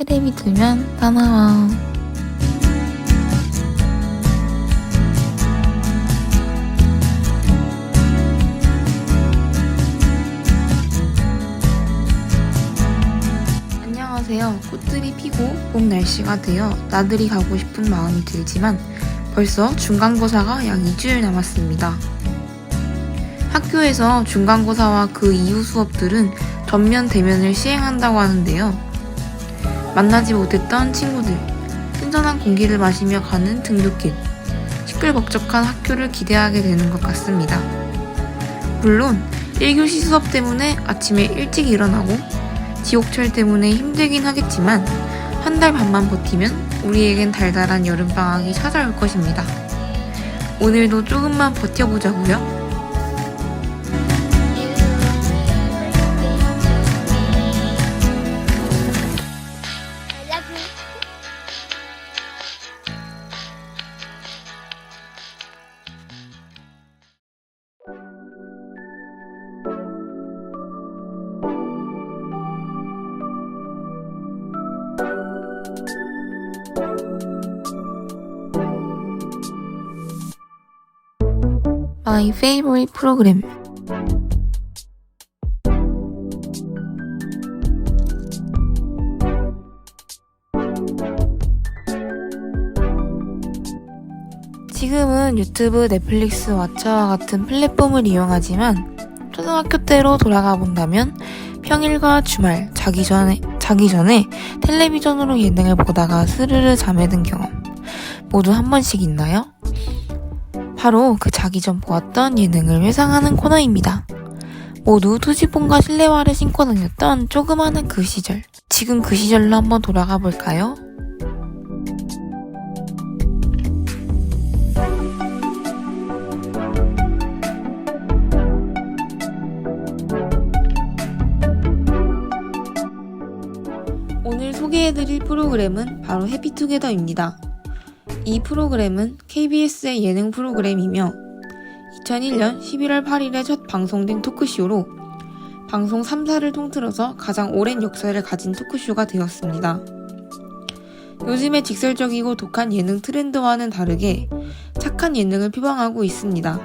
테레비 틀면 다 나와. 안녕하세요. 꽃들이 피고 봄 날씨가 되어 나들이 가고 싶은 마음이 들지만 벌써 중간고사가 약 2주일 남았습니다. 학교에서 중간고사와 그 이후 수업들은 전면 대면을 시행한다고 하는데요. 만나지 못했던 친구들, 신선한 공기를 마시며 가는 등굣길, 시끌벅적한 학교를 기대하게 되는 것 같습니다. 물론 1교시 수업 때문에 아침에 일찍 일어나고 지옥철 때문에 힘들긴 하겠지만 한 달 반만 버티면 우리에겐 달달한 여름방학이 찾아올 것입니다. 오늘도 조금만 버텨보자고요. My favorite program. 지금은 유튜브, 넷플릭스, 왓챠와 같은 플랫폼을 이용하지만 초등학교 때로 돌아가 본다면 평일과 주말, 자기 전에 텔레비전으로 예능을 보다가 스르르 잠에 든 경험 모두 한 번씩 있나요? 바로 그 자기 전 보았던 예능을 회상하는 코너입니다. 모두 투지폰과 실내화를 신고 다녔던 조그마한 그 시절. 지금 그 시절로 한번 돌아가 볼까요? 오늘 소개해드릴 프로그램은 바로 해피투게더입니다. 이 프로그램은 KBS의 예능 프로그램이며 2001년 11월 8일에 첫 방송된 토크쇼로 방송 3사를 통틀어서 가장 오랜 역사를 가진 토크쇼가 되었습니다. 요즘의 직설적이고 독한 예능 트렌드와는 다르게 착한 예능을 표방하고 있습니다.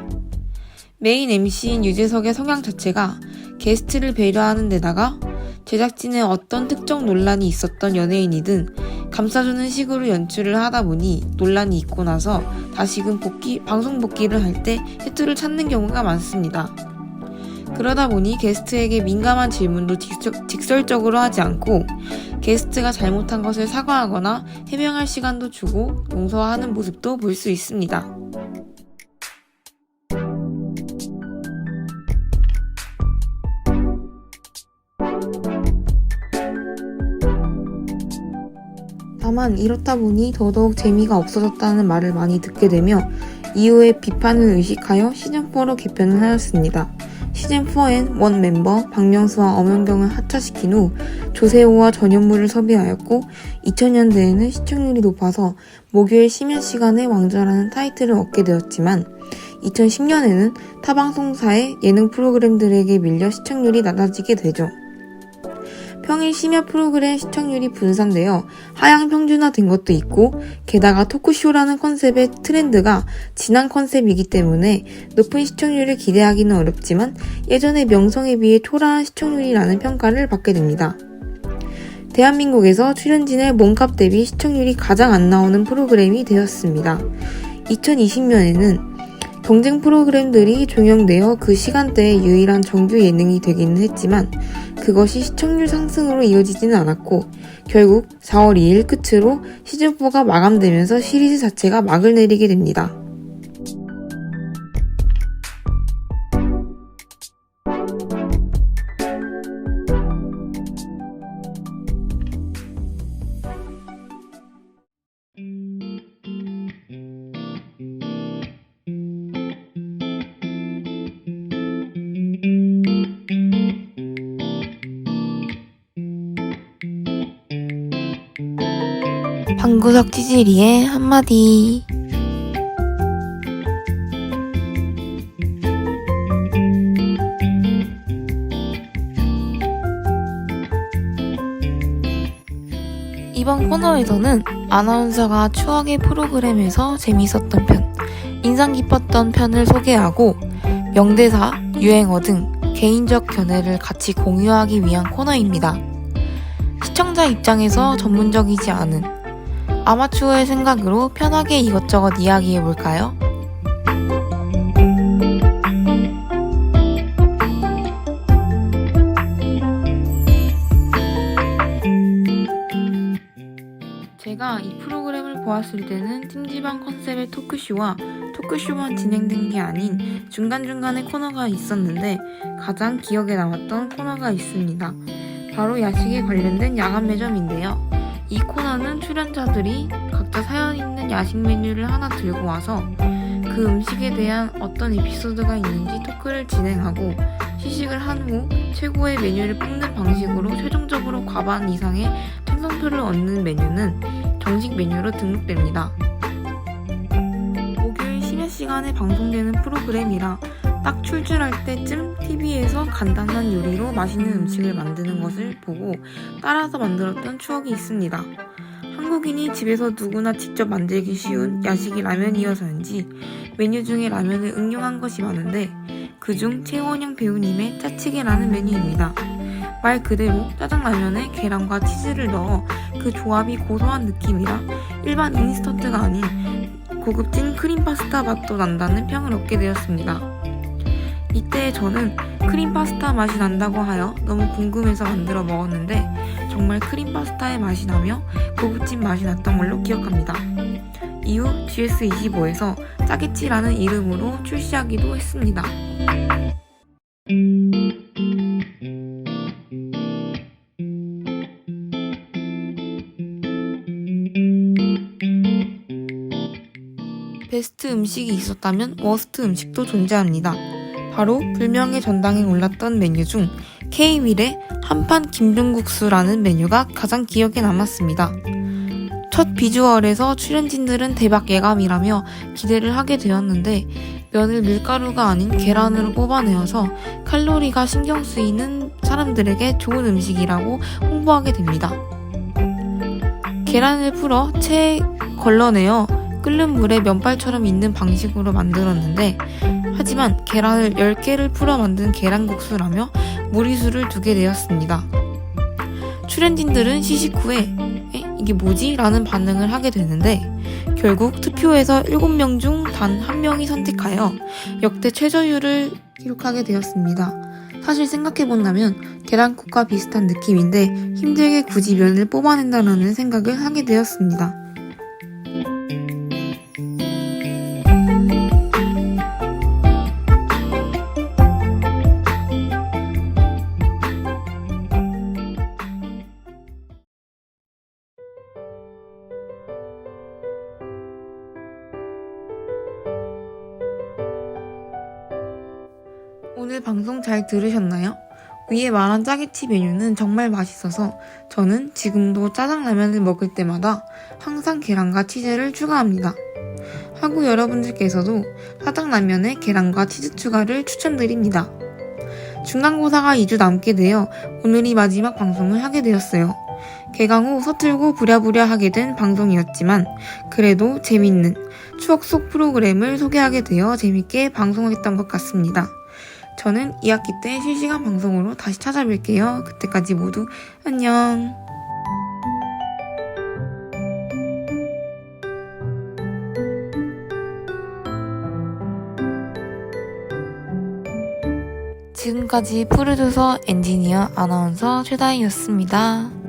메인 MC인 유재석의 성향 자체가 게스트를 배려하는 데다가 제작진의 어떤 특정 논란이 있었던 연예인이든 감싸주는 식으로 연출을 하다 보니 논란이 있고 나서 다시금 방송 복귀를 할 때 해투를 찾는 경우가 많습니다. 그러다 보니 게스트에게 민감한 질문도 직설적으로 하지 않고 게스트가 잘못한 것을 사과하거나 해명할 시간도 주고 용서하는 모습도 볼 수 있습니다. 다만 이렇다 보니 더더욱 재미가 없어졌다는 말을 많이 듣게 되며 이후에 비판을 의식하여 시즌4로 개편을 하였습니다. 시즌4엔 원 멤버 박명수와 엄연경을 하차시킨 후 조세호와 전현무를 섭외하였고 2000년대에는 시청률이 높아서 목요일 심야 시간에 왕자라는 타이틀을 얻게 되었지만 2010년에는 타방송사의 예능 프로그램들에게 밀려 시청률이 낮아지게 되죠. 평일 심야 프로그램 시청률이 분산되어 하향 평준화된 것도 있고 게다가 토크쇼라는 컨셉의 트렌드가 진한 컨셉이기 때문에 높은 시청률을 기대하기는 어렵지만 예전의 명성에 비해 초라한 시청률이라는 평가를 받게 됩니다. 대한민국에서 출연진의 몸값 대비 시청률이 가장 안 나오는 프로그램이 되었습니다. 2020년에는 경쟁 프로그램들이 종영되어 그 시간대에 유일한 정규 예능이 되기는 했지만 그것이 시청률 상승으로 이어지지는 않았고 결국 4월 2일 끝으로 시즌4가 마감되면서 시리즈 자체가 막을 내리게 됩니다. 방구석 찌질이의 한마디. 이번 코너에서는 아나운서가 추억의 프로그램에서 재미있었던 편, 인상 깊었던 편을 소개하고 명대사, 유행어 등 개인적 견해를 같이 공유하기 위한 코너입니다. 시청자 입장에서 전문적이지 않은 아마추어의 생각으로 편하게 이것저것 이야기해볼까요? 제가 이 프로그램을 보았을 때는 찜질방 컨셉의 토크쇼와 토크쇼만 진행된 게 아닌 중간중간에 코너가 있었는데 가장 기억에 남았던 코너가 있습니다. 바로 야식에 관련된 야간 매점인데요. 이 코너는 출연자들이 각자 사연 있는 야식 메뉴를 하나 들고 와서 그 음식에 대한 어떤 에피소드가 있는지 토크를 진행하고 시식을 한 후 최고의 메뉴를 뽑는 방식으로 최종적으로 과반 이상의 찬성표를 얻는 메뉴는 정식 메뉴로 등록됩니다. 목요일 심야 시간에 방송되는 프로그램이라 딱 출출할 때쯤 TV에서 간단한 요리로 맛있는 음식을 만드는 것을 보고 따라서 만들었던 추억이 있습니다. 한국인이 집에서 누구나 직접 만들기 쉬운 야식이 라면이어서인지 메뉴 중에 라면을 응용한 것이 많은데 그중 최원영 배우님의 짜치게라는 메뉴입니다. 말 그대로 짜장라면에 계란과 치즈를 넣어 그 조합이 고소한 느낌이라 일반 인스턴트가 아닌 고급진 크림 파스타 맛도 난다는 평을 얻게 되었습니다. 이때 저는 크림 파스타 맛이 난다고 하여 너무 궁금해서 만들어 먹었는데 정말 크림 파스타의 맛이 나며 고급진 맛이 났던 걸로 기억합니다. 이후 GS25에서 짜게치라는 이름으로 출시하기도 했습니다. 베스트 음식이 있었다면 워스트 음식도 존재합니다. 바로 불명예 전당에 올랐던 메뉴 중 K-윌의 한판 김중국수라는 메뉴가 가장 기억에 남았습니다. 첫 비주얼에서 출연진들은 대박 예감이라며 기대를 하게 되었는데 면을 밀가루가 아닌 계란으로 뽑아내어서 칼로리가 신경 쓰이는 사람들에게 좋은 음식이라고 홍보하게 됩니다. 계란을 풀어 체에 걸러내어 끓는 물에 면발처럼 있는 방식으로 만들었는데 하지만 계란을 10개를 풀어 만든 계란국수라며 무리수를 두게 되었습니다. 출연진들은 시식 후에 이게 뭐지? 라는 반응을 하게 되는데 결국 투표에서 7명 중 단 1명이 선택하여 역대 최저율을 기록하게 되었습니다. 사실 생각해본다면 계란국과 비슷한 느낌인데 힘들게 굳이 면을 뽑아낸다는 생각을 하게 되었습니다. 오늘 방송 잘 들으셨나요? 위에 말한 짜게치 메뉴는 정말 맛있어서 저는 지금도 짜장라면을 먹을 때마다 항상 계란과 치즈를 추가합니다. 하고 여러분들께서도 짜장라면에 계란과 치즈 추가를 추천드립니다. 중간고사가 2주 남게 되어 오늘이 마지막 방송을 하게 되었어요. 개강 후 서툴고 부랴부랴 하게 된 방송이었지만 그래도 재밌는 추억 속 프로그램을 소개하게 되어 재밌게 방송했던 것 같습니다. 저는 2학기 때 실시간 방송으로 다시 찾아뵐게요. 그때까지 모두 안녕. 지금까지 프로듀서, 엔지니어, 아나운서 최다희였습니다.